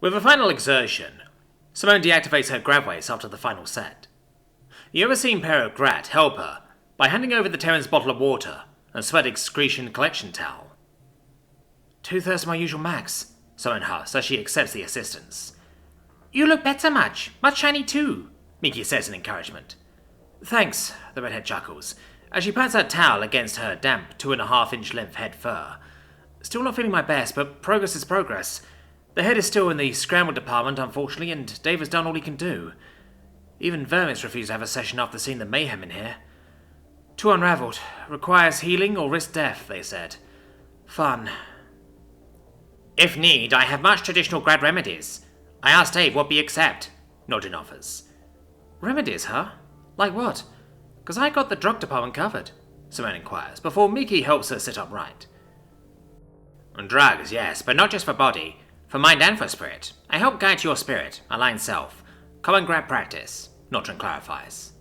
With a final exertion, Simone deactivates her grab waist after the final set. You ever seen Pero Grat help her by handing over the Terran's bottle of water and sweat excretion collection towel? 2/3 my usual max, Simone husks as she accepts the assistance. You look better, much shiny too, Mickey says in encouragement. Thanks, the redhead chuckles, as she pats her towel against her damp 2.5-inch length head fur. Still not feeling my best, but progress is progress. The head is still in the scramble department, unfortunately, and Dave has done all he can do. Even Vermis refused to have a session after seeing the mayhem in here. Too unravelled. Requires healing or risk death, they said. Fun. If need, I have much traditional grad remedies. I asked Dave what we accept, Nodrin offers. Remedies, huh? Like what? 'Cause I got the drug department covered, Simone inquires, before Mickey helps her sit upright. Drugs, yes, but not just for body. For mind and for spirit. I help guide your spirit, aligned self. Common grad practice, Nodrin clarifies.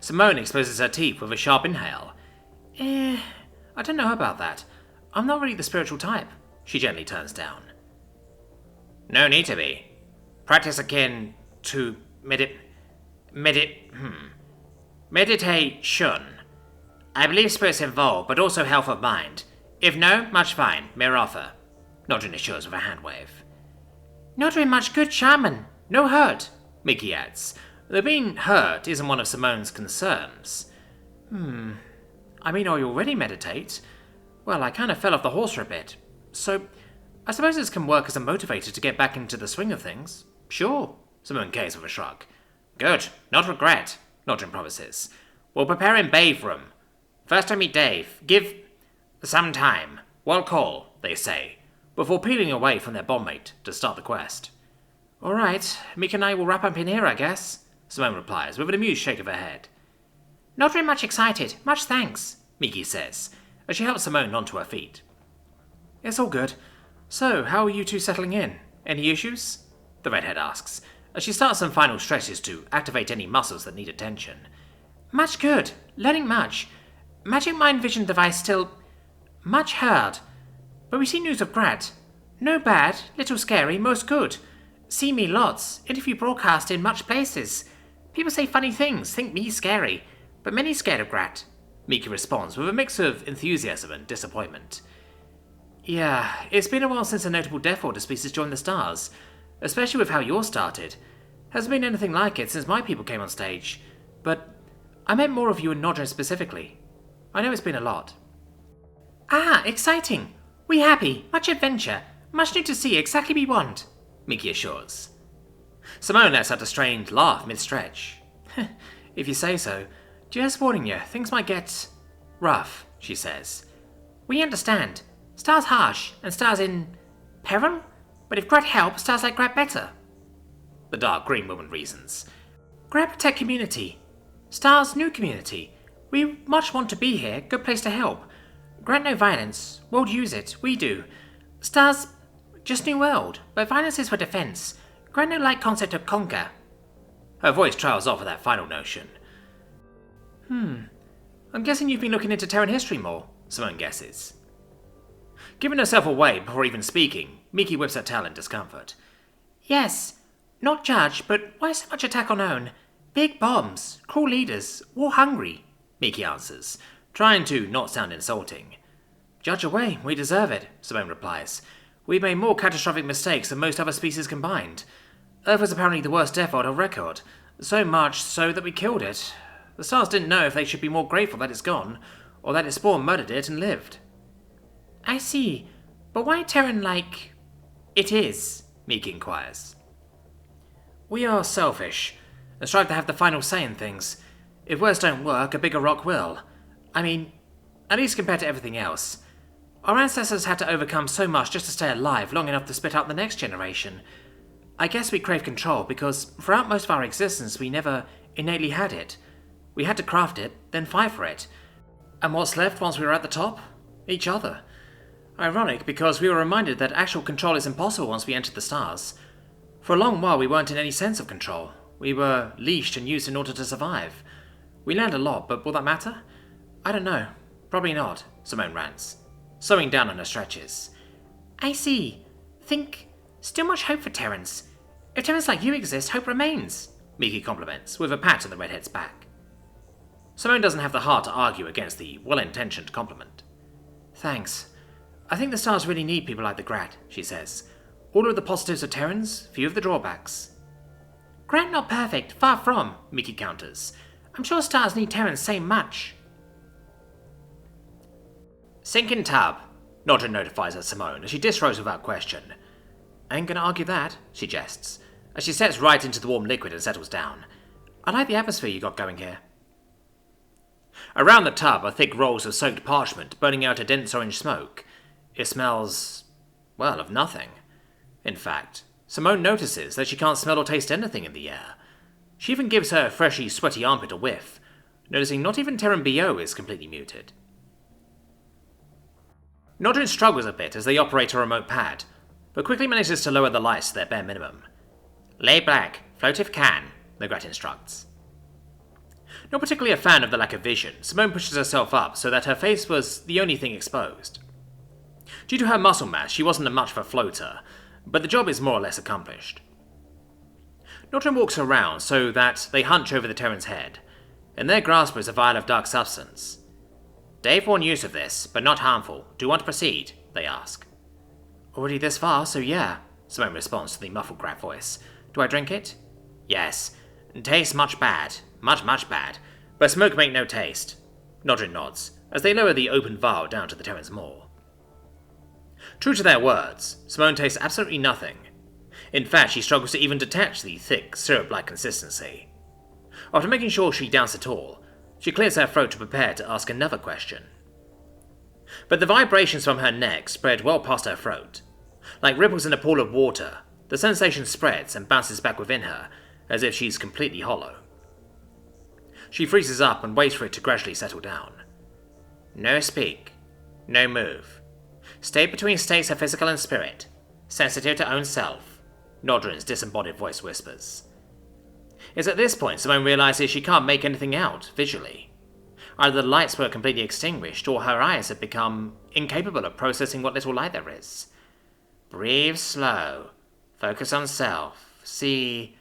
Simone exposes her teeth with a sharp inhale. I don't know about that. I'm not really the spiritual type, she gently turns down. No need to be. Practice akin to meditation. I believe spirit's involved, but also health of mind. If no, much fine, mere offer. Nodrin assures with a hand wave. Not very much good shaman. No hurt, Mickey adds. Though being hurt isn't one of Simone's concerns. I mean, I already meditate. Well, I kind of fell off the horse for a bit. So, I suppose this can work as a motivator to get back into the swing of things. Sure, Simone caves with a shrug. Good, not regret, Nodrin promises. We'll prepare in Bathe Room. First I meet Dave. Give some time. We'll call, they say, before peeling away from their bondmate to start the quest. All right, Meek and I will wrap up in here, I guess, Simone replies with an amused shake of her head. Not very much excited. Much thanks, Mickey says, as she helps Simone onto her feet. It's all good. So, how are you two settling in? Any issues? The redhead asks, as she starts some final stretches to activate any muscles that need attention. Much good. Learning much. Magic mind vision device still much heard. But we see news of Grad. No bad, little scary, most good. See me lots. Interview broadcast in much places. People say funny things, think me scary. But many scared of Grad. Mickey responds with a mix of enthusiasm and disappointment. Yeah, it's been a while since a notable Deathworlder species joined the stars. Especially with how yours started. Hasn't been anything like it since my people came on stage. But I meant more of you and Nodrin specifically. I know it's been a lot. Ah, exciting. We happy. Much adventure. Much new to see. Exactly we want, Mickey assures. Simone lets out a strained laugh mid-stretch. If you say so. Just warning you, things might get rough, she says. We understand. Stars harsh, and stars in peril? But if Grad help, stars like Grad better. The dark green woman reasons. Grad protect community. Stars new community. We much want to be here, good place to help. Grant no violence. World use it. We do. Stars, just new world. But violence is for defense. Grant no light concept of conquer. Her voice trails off at that final notion. I'm guessing you've been looking into Terran history more, Simone guesses. Giving herself away before even speaking, Mickey whips her tail in discomfort. Yes. Not judge, but why so much attack on own? Big bombs. Cruel leaders. War hungry, Mickey answers, trying to not sound insulting. Judge away, we deserve it, Simone replies. We made more catastrophic mistakes than most other species combined. Earth was apparently the worst Deathworlder on record, so much so that we killed it. The stars didn't know if they should be more grateful that it's gone, or that its spawn murdered it and lived. I see, but why Terran like it is? Meek inquires. We are selfish, and strive to have the final say in things. If words don't work, a bigger rock will. I mean, at least compared to everything else. Our ancestors had to overcome so much just to stay alive long enough to spit out the next generation. I guess we crave control because throughout most of our existence we never innately had it. We had to craft it, then fight for it. And what's left once we were at the top? Each other. Ironic because we were reminded that actual control is impossible once we entered the stars. For a long while we weren't in any sense of control. We were leashed and used in order to survive. We learned a lot, but will that matter? I don't know. Probably not, Simone rants, slowing down on her stretches. I see. Think Still much hope for Terrence. If Terrence like you exist, hope remains, Meek compliments, with a pat on the redhead's back. Simone doesn't have the heart to argue against the well-intentioned compliment. Thanks. I think the stars really need people like the Grat, she says. All of the positives of Terrence, few of the drawbacks. Grat not perfect, far from, Mickey counters. I'm sure stars need Terrence same much. Sinking tub, Nodrin notifies her Simone as she disrobes without question. Ain't gonna argue that, she jests, as she steps right into the warm liquid and settles down. I like the atmosphere you got going here. Around the tub are thick rolls of soaked parchment burning out a dense orange smoke. It smells, well, of nothing. In fact, Simone notices that she can't smell or taste anything in the air. She even gives her freshy, sweaty armpit a whiff, noticing not even Terran BO is completely muted. Nodrin struggles a bit as they operate a remote pad, but quickly manages to lower the lights to their bare minimum. Lay back, float if can, the Grat instructs. Not particularly a fan of the lack of vision, Simone pushes herself up so that her face was the only thing exposed. Due to her muscle mass, she wasn't much of a floater, but the job is more or less accomplished. Nodrin walks around so that they hunch over the Terran's head. In their grasp is a vial of dark substance. Dave warned use of this, but not harmful. Do you want to proceed? They ask. Already this far, so yeah, Simone responds to the muffled Grat voice. Do I drink it? Yes. Tastes much bad. Much bad. But smoke make no taste. Nodrin nods, as they lower the open vial down to the Terran's maw. True to their words, Simone tastes absolutely nothing. In fact, she struggles to even detect the thick, syrup-like consistency. After making sure she downs it all, she clears her throat to prepare to ask another question. But the vibrations from her neck spread well past her throat. Like ripples in a pool of water, the sensation spreads and bounces back within her, as if she's completely hollow. She freezes up and waits for it to gradually settle down. No speak. No move. Stay between states of physical and spirit. Sensitive to own self, Nodrin's disembodied voice whispers. It's at this point Simone realizes she can't make anything out, visually. Either the lights were completely extinguished, or her eyes have become incapable of processing what little light there is. Breathe slow. Focus on self. See...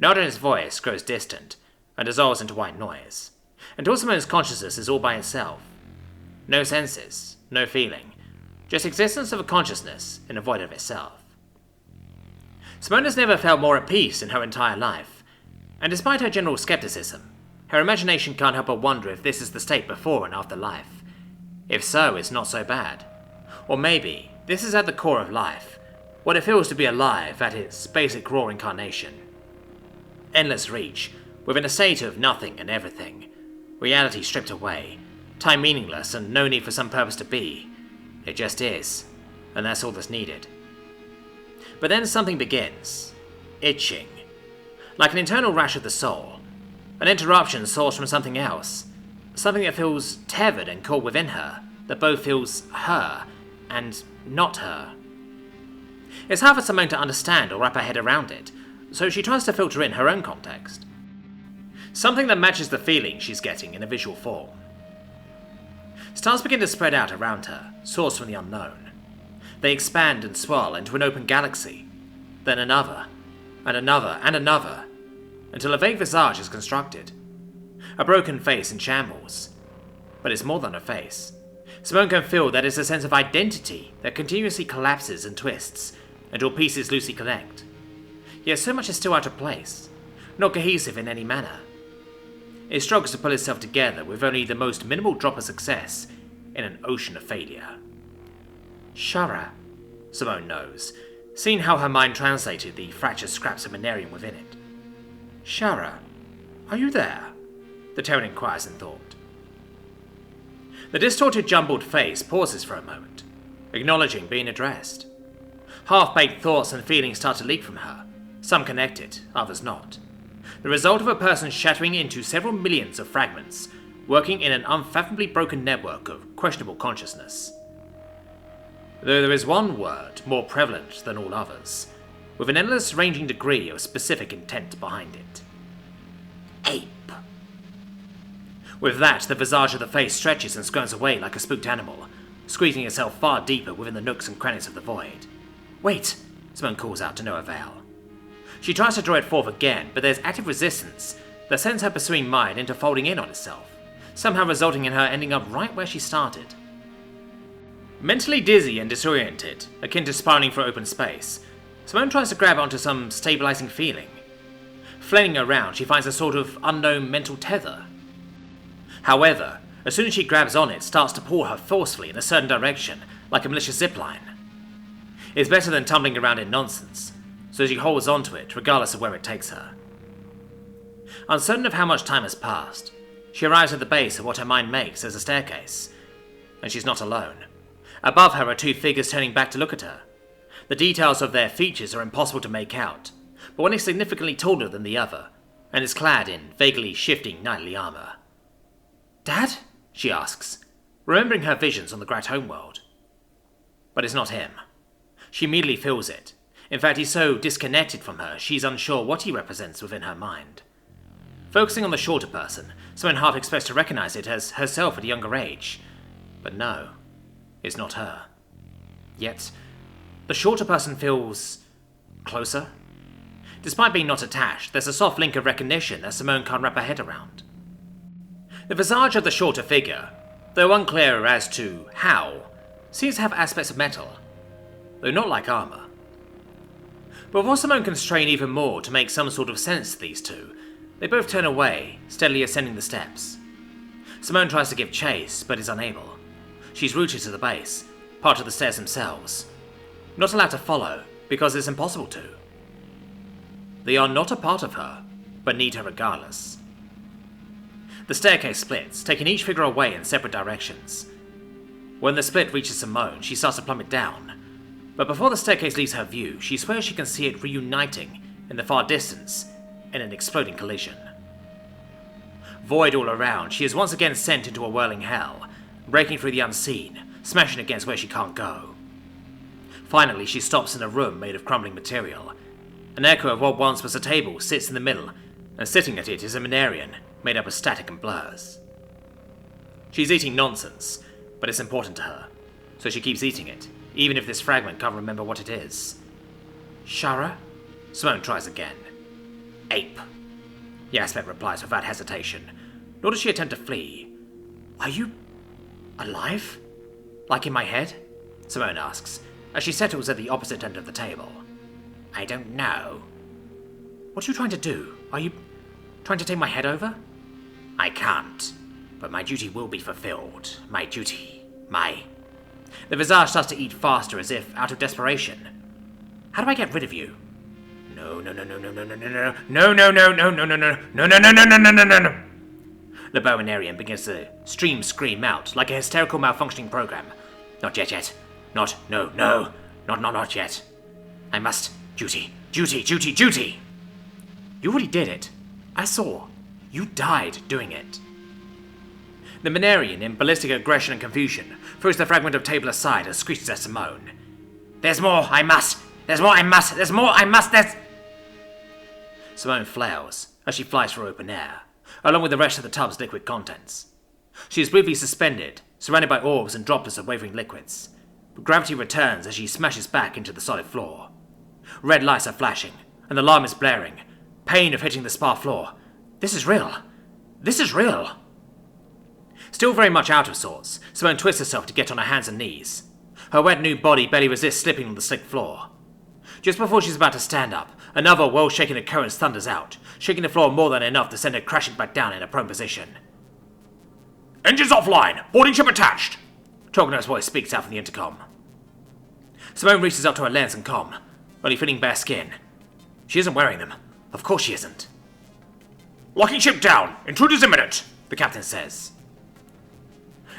Nodrin's voice grows distant, and dissolves into white noise, until Simone's consciousness is all by itself. No senses, no feeling, just existence of a consciousness in a void of itself. Simone has never felt more at peace in her entire life, and despite her general skepticism, her imagination can't help but wonder if this is the state before and after life. If so, it's not so bad. Or maybe, this is at the core of life, what it feels to be alive at its basic raw incarnation. Endless reach, within a state of nothing and everything, reality stripped away, time meaningless and no need for some purpose to be. It just is, and that's all that's needed. But then something begins. Itching. Like an internal rash of the soul. An interruption sourced from something else. Something that feels tethered and caught within her, that both feels her and not her. It's hard for Simone to understand or wrap her head around it, so she tries to filter in her own context. Something that matches the feeling she's getting in a visual form. Stars begin to spread out around her, sourced from the unknown. They expand and swirl into an open galaxy, then another, and another, and another, until a vague visage is constructed. A broken face in shambles. But it's more than a face. Simone can feel that it's a sense of identity that continuously collapses and twists, until pieces loosely connect. Yet so much is still out of place, not cohesive in any manner. It struggles to pull itself together with only the most minimal drop of success in an ocean of failure. Shara, Simone knows, seeing how her mind translated the fractured scraps of Manarian within it. Shara, are you there? The Terran inquires in thought. The distorted, jumbled face pauses for a moment, acknowledging being addressed. Half-baked thoughts and feelings start to leak from her, some connected, others not. The result of a person shattering into several millions of fragments, working in an unfathomably broken network of questionable consciousness. Though there is one word more prevalent than all others, with an endless ranging degree of specific intent behind it. Ape. With that, the visage of the face stretches and squirms away like a spooked animal, squeezing itself far deeper within the nooks and crannies of the void. "Wait!" Simone calls out to no avail. She tries to draw it forth again, but there's active resistance that sends her pursuing mind into folding in on itself, somehow resulting in her ending up right where she started. Mentally dizzy and disoriented, akin to spiraling for open space, Simone tries to grab onto some stabilizing feeling. Flailing around, she finds a sort of unknown mental tether. However, as soon as she grabs on it, starts to pull her forcefully in a certain direction, like a malicious zipline. It's better than tumbling around in nonsense, so she holds onto it, regardless of where it takes her. Uncertain of how much time has passed, she arrives at the base of what her mind makes as a staircase, and she's not alone. Above her are two figures turning back to look at her. The details of their features are impossible to make out, but one is significantly taller than the other, and is clad in vaguely shifting knightly armor. "Dad?" she asks, remembering her visions on the Great Homeworld. But it's not him. She immediately feels it. In fact, he's so disconnected from her, she's unsure what he represents within her mind. Focusing on the shorter person, Simone half expects to recognize it as herself at a younger age. But no, it's not her. Yet, the shorter person feels closer. Despite being not attached, there's a soft link of recognition that Simone can't wrap her head around. The visage of the shorter figure, though unclear as to how, seems to have aspects of metal, though not like armor. But before Simone can strain even more to make some sort of sense to these two, they both turn away, steadily ascending the steps. Simone tries to give chase, but is unable. She's rooted to the base, part of the stairs themselves. Not allowed to follow, because it's impossible to. They are not a part of her, but need her regardless. The staircase splits, taking each figure away in separate directions. When the split reaches Simone, she starts to plummet down. But before the staircase leaves her view, she swears she can see it reuniting in the far distance in an exploding collision. Void all around, she is once again sent into a whirling hell, breaking through the unseen, smashing against where she can't go. Finally, she stops in a room made of crumbling material. An echo of what once was a table sits in the middle, and sitting at it is a Minarian, made up of static and blurs. She's eating nonsense, but it's important to her, so she keeps eating it, even if this fragment can't remember what it is. "Shara?" Simone tries again. "Ape." The aspect replies without hesitation, nor does she attempt to flee. "Are you alive? Like in my head?" Simone asks, as she settles at the opposite end of the table. "I don't know." "What are you trying to do? Are you trying to take my head over?" "I can't, but my duty will be fulfilled. My duty. The visage starts to eat faster as if out of desperation. "How do I get rid of you?" No. The Bowenarian begins to scream out like a hysterical malfunctioning program. "Not yet. Not yet. I must. Duty. You already did it. I saw. You died doing it." The Minarian, in ballistic aggression and confusion, throws the fragment of table aside and screeches at Simone. "There's more, I must! Simone flails as she flies for open air, along with the rest of the tub's liquid contents. She is briefly suspended, surrounded by orbs and droplets of wavering liquids, but gravity returns as she smashes back into the solid floor. Red lights are flashing, and the alarm is blaring. Pain of hitting the spar floor. This is real. Still very much out of sorts, Simone twists herself to get on her hands and knees. Her wet new body barely resists slipping on the slick floor. Just before she's about to stand up, another well-shaken occurrence thunders out, shaking the floor more than enough to send her crashing back down in a prone position. "Engines offline! Boarding ship attached!" Trogno's voice speaks out from the intercom. Simone reaches up to her lens and comm, only feeling bare skin. She isn't wearing them. Of course she isn't. "Locking ship down! Intruders imminent!" the captain says.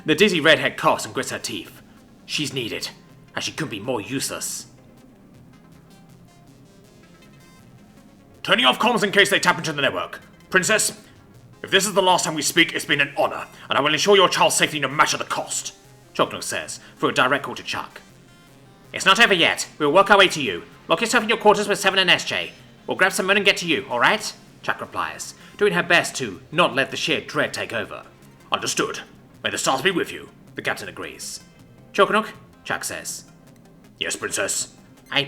The dizzy redhead coughs and grits her teeth. She's needed, and she couldn't be more useless. "Turning off comms in case they tap into the network. Princess, if this is the last time we speak, it's been an honor, and I will ensure your child's safety no matter the cost," Chogno says, through a direct call to Chuck. "It's not over yet. We'll work our way to you. Lock yourself in your quarters with 7 and SJ. We'll grab some men and get to you, alright?" Chuck replies, doing her best to not let the sheer dread take over. Understood. May the stars be with you, the captain agrees. Chokanuk, Chuck says. Yes, Princess? I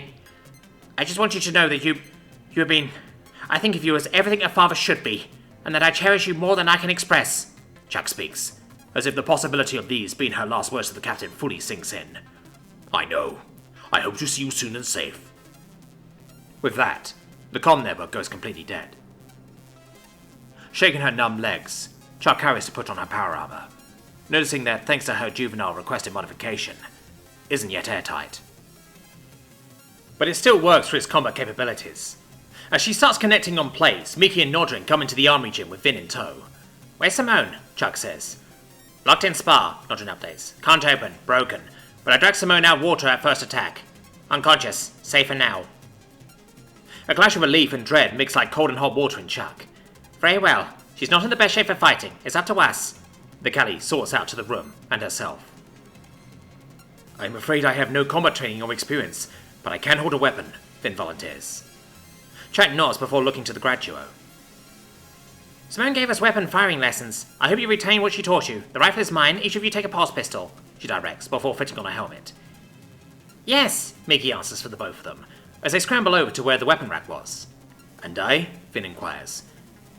just want you to know that you have been... I think of you as everything a father should be, and that I cherish you more than I can express. Chuck speaks, as if the possibility of these being her last words to the captain fully sinks in. I know. I hope to see you soon and safe. With that, the comm network goes completely dead. Shaking her numb legs, Chuck hurries to put on her power armor, noticing that thanks to her juvenile requested modification, isn't yet airtight. But it still works for its combat capabilities. As she starts connecting on plays, Mickey and Nodrin come into the armory gym with Vin in tow. Where's Simone? Chuck says. Locked in spa, Nodrin updates. Can't open, broken. But I dragged Simone out water at first attack. Unconscious, safer now. A clash of relief and dread mix like cold and hot water in Chuck. Very well. She's not in the best shape for fighting. It's up to us. The Callie sorts out to the room and herself. I'm afraid I have no combat training or experience, but I can hold a weapon, Vin volunteers. Chuck nods before looking to the grad duo. Simone gave us weapon firing lessons. I hope you retain what she taught you. The rifle is mine. Each of you take a pulse pistol, she directs before fitting on a helmet. Yes, Mickey answers for the both of them, as they scramble over to where the weapon rack was. And I? Vin inquires.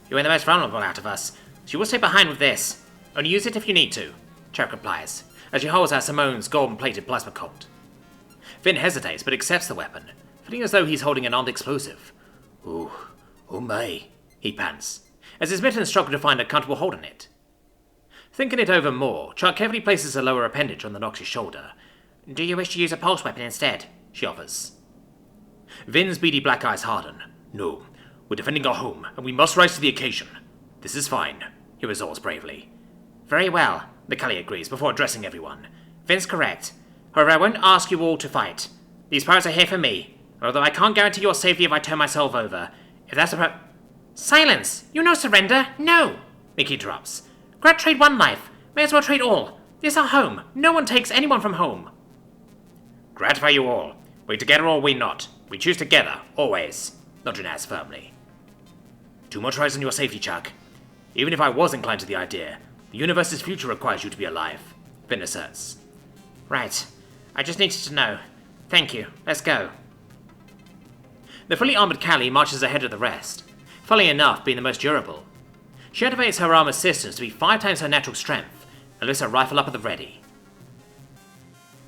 You are the most vulnerable out of us, so you will stay behind with this. Only use it if you need to, Chuck replies, as she holds out Simone's golden-plated plasma colt. Vin hesitates but accepts the weapon, feeling as though he's holding an armed explosive. Ooh, oh my, he pants, as his mittens struggle to find a comfortable hold on it. Thinking it over more, Chuck carefully places a lower appendage on the Nox's shoulder. Do you wish to use a pulse weapon instead? She offers. Vin's beady black eyes harden. No, we're defending our home, and we must rise to the occasion. This is fine, he resolves bravely. Very well, the Callie agrees before addressing everyone. Vin's correct. However, I won't ask you all to fight. These powers are here for me, and although I can't guarantee your safety if I turn myself over, if that's Silence! You no surrender! No! Mickey interrupts. Grad trade one life. May as well trade all. This is our home. No one takes anyone from home. Gratify you all. We together or we not. We choose together, always. Nodrin adds firmly. Too much rides on your safety, Chuck. Even if I was inclined to the idea, the universe's future requires you to be alive, Vin asserts. Right. I just needed to know. Thank you. Let's go. The fully armored Callie marches ahead of the rest, funnily enough being the most durable. She activates her armor systems to be 5 times her natural strength, and lifts her rifle up at the ready.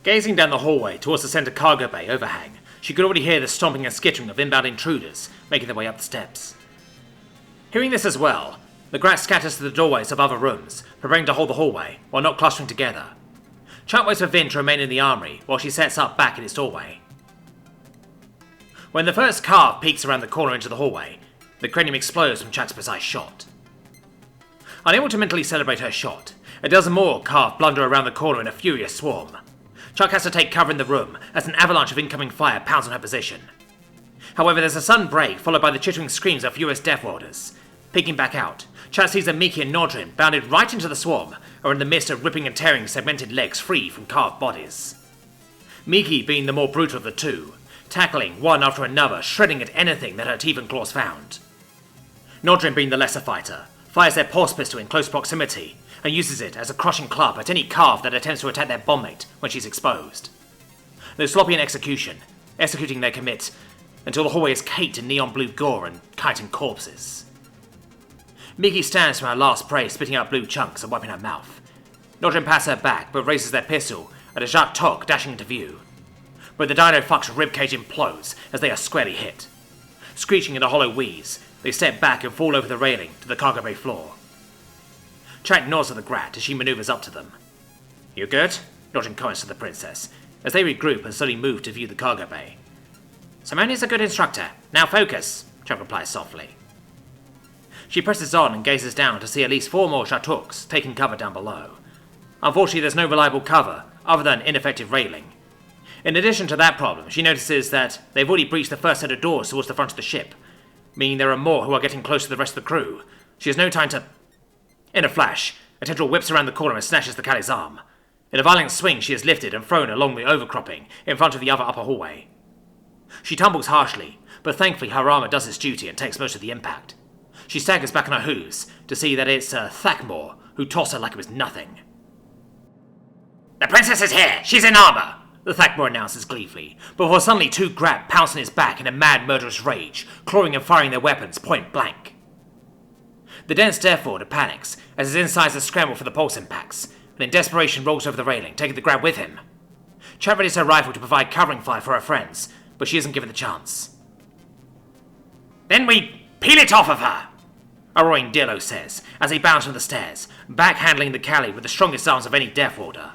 Gazing down the hallway towards the center cargo bay overhang, she could already hear the stomping and skittering of inbound intruders making their way up the steps. Hearing this as well, the Grat scatters to the doorways of other rooms, preparing to hold the hallway, while not clustering together. Chuck waits for Vin to remain in the armory while she sets up back in its doorway. When the first calf peeks around the corner into the hallway, the cranium explodes from Chuck's precise shot. Unable to mentally celebrate her shot, a dozen more calf blunder around the corner in a furious swarm. Chuck has to take cover in the room as an avalanche of incoming fire pounds on her position. However, there's a sudden break followed by the chittering screams of furious Deathworlders. Peeking back out, Chuck sees that Mickey and Nodrin bounded right into the swarm, are in the midst of ripping and tearing segmented legs free from carved bodies. Mickey being the more brutal of the two, tackling one after another, shredding at anything that her teeth and claws found. Nodrin being the lesser fighter, fires their pulse pistol in close proximity, and uses it as a crushing club at any calf that attempts to attack their bombmate when she's exposed. They're sloppy in execution, executing their commit until the hallway is caked in neon blue gore and kiting corpses. Mickey stands from her last prey, spitting out blue chunks and wiping her mouth. Nodrin pats her back, but raises their pistol at a Jacques Toc dashing into view. But the Dino Fuck's ribcage implodes as they are squarely hit. Screeching in a hollow wheeze, they step back and fall over the railing to the cargo bay floor. Chuck nods at the Grat as she maneuvers up to them. You good? Nodrin comments to the princess, as they regroup and slowly move to view the cargo bay. Simone is a good instructor. Now focus, Chuck replies softly. She presses on and gazes down to see at least 4 more Shatoks taking cover down below. Unfortunately, there's no reliable cover other than ineffective railing. In addition to that problem, she notices that they've already breached the first set of doors towards the front of the ship, meaning there are more who are getting close to the rest of the crew. She has no time to... In a flash, a tendril whips around the corner and snatches the Callie's arm. In a violent swing, she is lifted and thrown along the overcropping in front of the other upper hallway. She tumbles harshly, but thankfully her armor does its duty and takes most of the impact. She staggers back on her hooves to see that it's Thakmor who who tossed her like it was nothing. The princess is here! She's in armor! The Thakmor announces gleefully, before suddenly two Grab pounce on his back in a mad murderous rage, clawing and firing their weapons point blank. The dense Deathworlder panics as his insides are scrambled for the pulse impacts, and in desperation rolls over the railing, taking the Grab with him. Chat readies her rifle to provide covering fire for her friends, but she isn't given the chance. Then we peel it off of her! A roaring Dillo says, as he bounds from the stairs, backhandling the Callie with the strongest arms of any Deathworlder.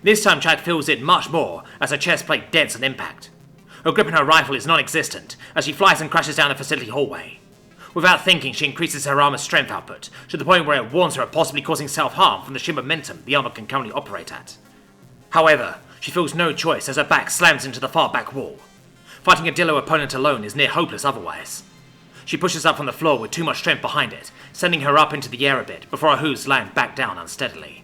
This time Chad feels it much more as her chest plate dents on impact. Her grip on her rifle is non-existent as she flies and crashes down the facility hallway. Without thinking, she increases her armor's strength output to the point where it warns her of possibly causing self-harm from the sheer momentum the armor can currently operate at. However, she feels no choice as her back slams into the far back wall. Fighting a Dillo opponent alone is near hopeless otherwise. She pushes up from the floor with too much strength behind it, sending her up into the air a bit before her hooves land back down unsteadily.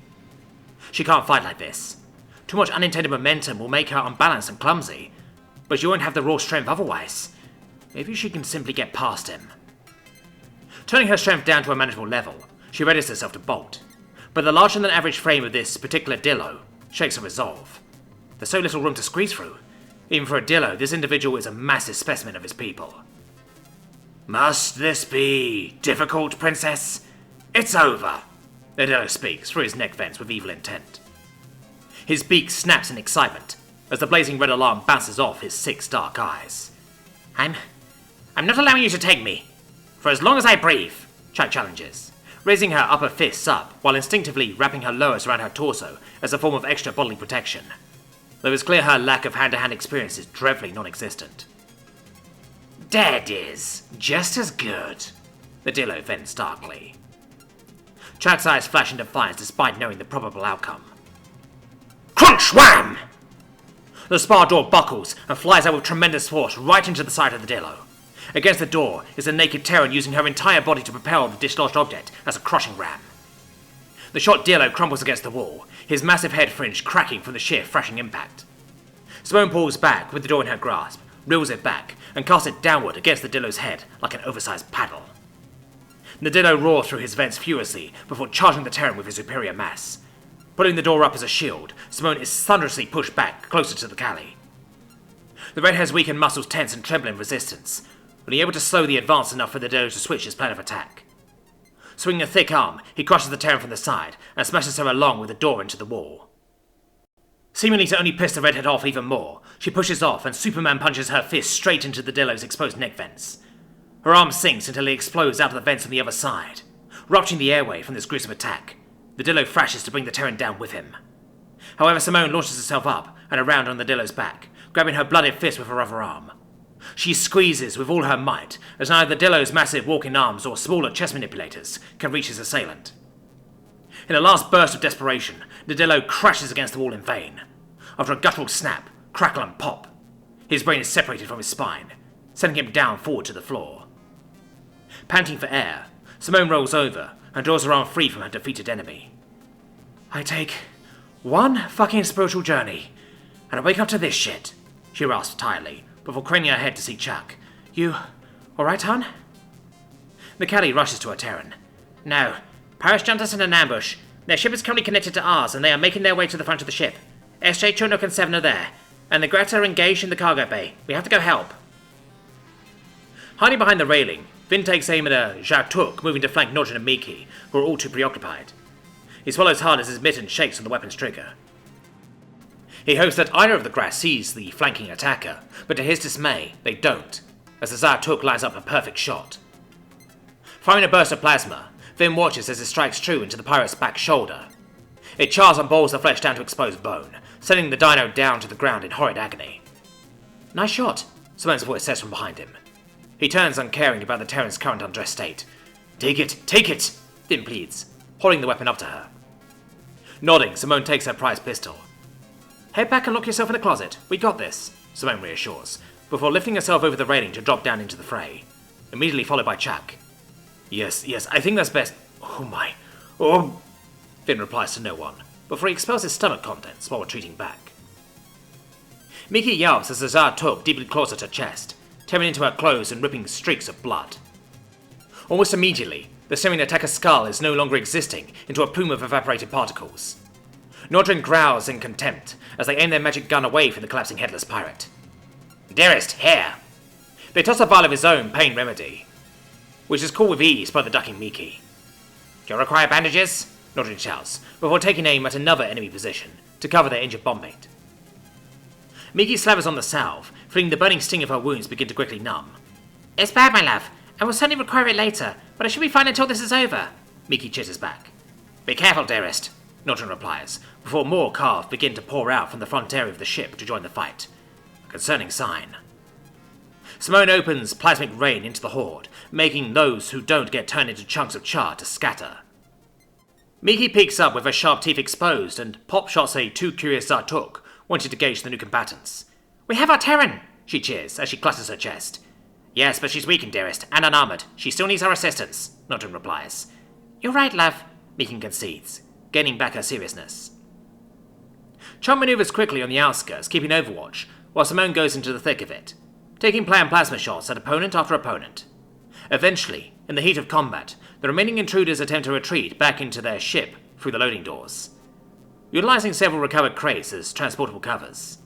She can't fight like this. Too much unintended momentum will make her unbalanced and clumsy, but she won't have the raw strength otherwise. Maybe she can simply get past him. Turning her strength down to a manageable level, she readies herself to bolt, but the larger than average frame of this particular Dillo shakes her resolve. There's so little room to squeeze through. Even for a Dillo, this individual is a massive specimen of his people. Must this be difficult, princess? It's over. The Dillo speaks through his neck vents with evil intent. His beak snaps in excitement as the blazing red alarm bounces off his 6 dark eyes. I'm not allowing you to take me. For as long as I breathe, Chat challenges, raising her upper fists up while instinctively wrapping her lowers around her torso as a form of extra bodily protection. Though it's clear her lack of hand-to-hand experience is dreadfully non-existent. Dead is just as good, the Dillo vents darkly. Chat's eyes flash in defiance despite knowing the probable outcome. Crunch wham! The spar door buckles and flies out with tremendous force right into the side of the Dillo. Against the door is the naked Terran using her entire body to propel the dislodged object as a crushing ram. The shot Dillo crumbles against the wall, his massive head fringe cracking from the sheer thrashing impact. Simone pulls back with the door in her grasp, reels it back, and casts it downward against the Dillo's head like an oversized paddle. The Dillo roars through his vents furiously before charging the Terran with his superior mass. Putting the door up as a shield, Simone is thunderously pushed back closer to the Callie. The redhair's weakened muscles tense and tremble in resistance, but he able to slow the advance enough for the Dillo to switch his plan of attack. Swinging a thick arm, he crushes the Terran from the side and smashes her along with the door into the wall. Seemingly to only piss the redhead off even more, she pushes off and Superman punches her fist straight into the Dillo's exposed neck vents. Her arm sinks until it explodes out of the vents on the other side, rupturing the airway from this gruesome attack. The Dillo thrashes to bring the Terran down with him. However, Simone launches herself up and around on the Dillo's back, grabbing her blooded fist with her other arm. She squeezes with all her might, as neither the Dillo's massive walking arms or smaller chest manipulators can reach his assailant. In a last burst of desperation, the Dillo crashes against the wall in vain. After a guttural snap, crackle and pop, his brain is separated from his spine, sending him down forward to the floor. Panting for air, Simone rolls over and draws her arm free from her defeated enemy. I take one fucking spiritual journey, and I wake up to this shit, she rasps tiredly, before craning her head to see Chuck. You alright, hon? The Callie rushes to her Terran. No. Paris jumped us in an ambush. Their ship is currently connected to ours, and they are making their way to the front of the ship. SJ, Chunuk, and Seven are there, and the Grats are engaged in the cargo bay. We have to go help. Hiding behind the railing, Vin takes aim at a Zhatuk moving to flank Nodrin and Miki, who are all too preoccupied. He swallows hard as his mitten shakes on the weapon's trigger. He hopes that either of the Grats sees the flanking attacker, but to his dismay, they don't, as the Zhatuk lines up a perfect shot. Firing a burst of plasma, Vin watches as it strikes true into the pirate's back shoulder. It chars and balls the flesh down to exposed bone, sending the dino down to the ground in horrid agony. Nice shot, Simone's voice says from behind him. He turns uncaring about the Terran's current undressed state. Take it, Vin pleads, holding the weapon up to her. Nodding, Simone takes her prized pistol. Head back and lock yourself in the closet. We got this, Simone reassures, before lifting herself over the railing to drop down into the fray, immediately followed by Chuck. Yes, I think that's best. Oh my. Oh. Finn replies to no one, before he expels his stomach contents while retreating back. Miki yelps as the Zhatuk deeply claws at her chest, tearing into her clothes and ripping streaks of blood. Almost immediately, the searing attacker's skull is no longer existing into a plume of evaporated particles. Nordrin growls in contempt as they aim their magic gun away from the collapsing headless pirate. Dearest, here! They toss a vial of his own pain remedy, which is caught with ease by the ducking Meeky. Do you require bandages? Nordrin shouts, before taking aim at another enemy position to cover their injured bombmate. Meeky slavers on the salve, feeling the burning sting of her wounds begin to quickly numb. It's bad, my love. I will certainly require it later, but I should be fine until this is over. Meeky chitters back. Be careful, dearest, Nordrin replies, before more carve begin to pour out from the front area of the ship to join the fight. A concerning sign. Simone opens plasmic rain into the horde, making those who don't get turned into chunks of char to scatter. Meeky peeks up with her sharp teeth exposed and pop shots a too curious Zartuk, wanting to gauge the new combatants. We have our Terran, she cheers as she clutches her chest. Yes, but she's weakened, dearest, and unarmored. She still needs our assistance, Nordrin replies. You're right, love, Meek concedes, gaining back her seriousness. Chum maneuvers quickly on the outskirts, keeping overwatch, while Simone goes into the thick of it, taking planned plasma shots at opponent after opponent. Eventually, in the heat of combat, the remaining intruders attempt to retreat back into their ship through the loading doors, utilizing several recovered crates as transportable covers.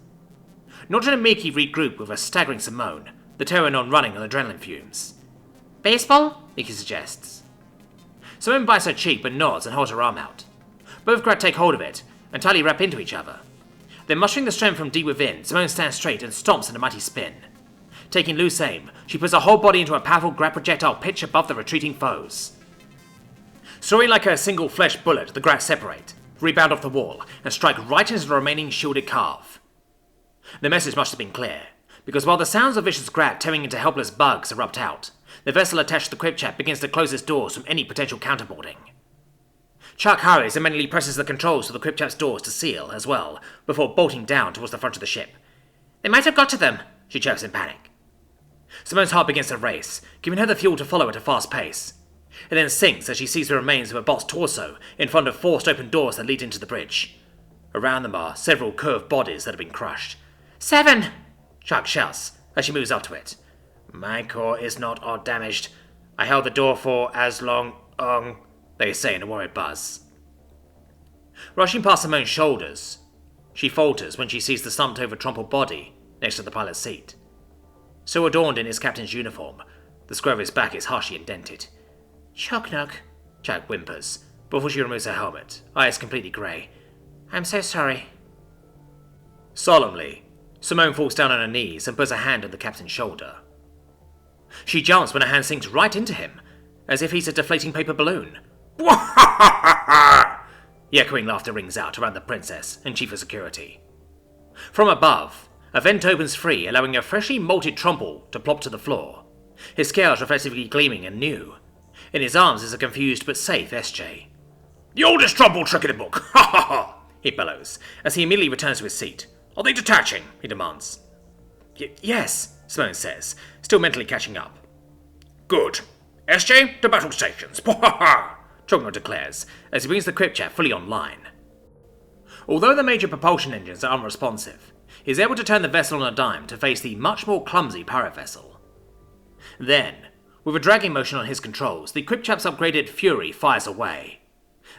Nordrin and Meeky regroup with a staggering Simone, the Terran on running on adrenaline fumes. Baseball? Meeky suggests. Simone bites her cheek but nods and holds her arm out. Both grab take hold of it and tightly wrap into each other. Then, mustering the strength from deep within, Simone stands straight and stomps in a mighty spin. Taking loose aim, she puts her whole body into a powerful grab projectile pitch above the retreating foes. Soaring like a single flesh bullet, the grabs separate, rebound off the wall, and strike right into the remaining shielded carve. The message must have been clear, because while the sounds of vicious grab tearing into helpless bugs erupt out, the vessel attached to the Quipchat begins to close its doors from any potential counterboarding. Chuck hurries and manually presses the controls to the Quipchat's doors to seal as well, before bolting down towards the front of the ship. They might have got to them, she chirps in panic. Simone's heart begins to race, giving her the fuel to follow at a fast pace. It then sinks as she sees the remains of a bot's torso in front of forced open doors that lead into the bridge. Around them are several curved bodies that have been crushed. 7! Chuck shouts as she moves up to it. My core is not all damaged. I held the door for as long, they say in a worried buzz. Rushing past Simone's shoulders, she falters when she sees the slumped-over trampled body next to the pilot's seat. So adorned in his captain's uniform, the square of his back is harshly indented. Chocknock, Chuck whimpers, before she removes her helmet, eyes completely grey. I'm so sorry. Solemnly, Simone falls down on her knees and puts a hand on the captain's shoulder. She jumps when her hand sinks right into him, as if he's a deflating paper balloon. The echoing laughter rings out around the princess and chief of security. From above, a vent opens free, allowing a freshly molted Trumple to plop to the floor, his scales reflectively gleaming and new. In his arms is a confused but safe SJ. The oldest Trumple trick in the book! Ha ha ha! He bellows, as he immediately returns to his seat. Are they detaching? He demands. Yes, Simone says, still mentally catching up. Good. SJ, to battle stations. Chogno declares, as he brings the Quipchat fully online. Although the major propulsion engines are unresponsive, he is able to turn the vessel on a dime to face the much more clumsy pirate vessel. Then, with a dragging motion on his controls, the Quipchat's upgraded Fury fires away.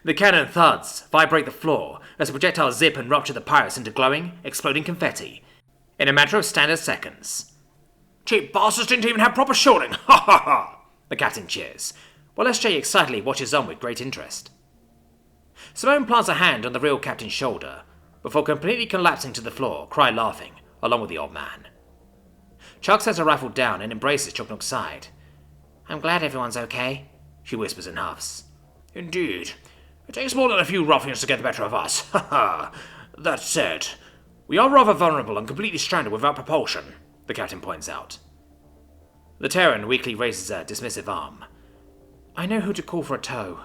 The cannon thuds, vibrate the floor, as the projectiles zip and rupture the pirates into glowing, exploding confetti, in a matter of standard seconds. Cheap bastards didn't even have proper shielding! Ha ha ha! The captain cheers, while SJ excitedly watches on with great interest. Simone plants a hand on the real captain's shoulder, before completely collapsing to the floor, cry laughing, along with the old man. Chuck sets her rifle down and embraces Chuknuk's side. I'm glad everyone's okay, she whispers and huffs. Indeed. It takes more than a few ruffians to get the better of us. Ha ha. That said, we are rather vulnerable and completely stranded without propulsion, the captain points out. The Terran weakly raises a dismissive arm. I know who to call for a tow.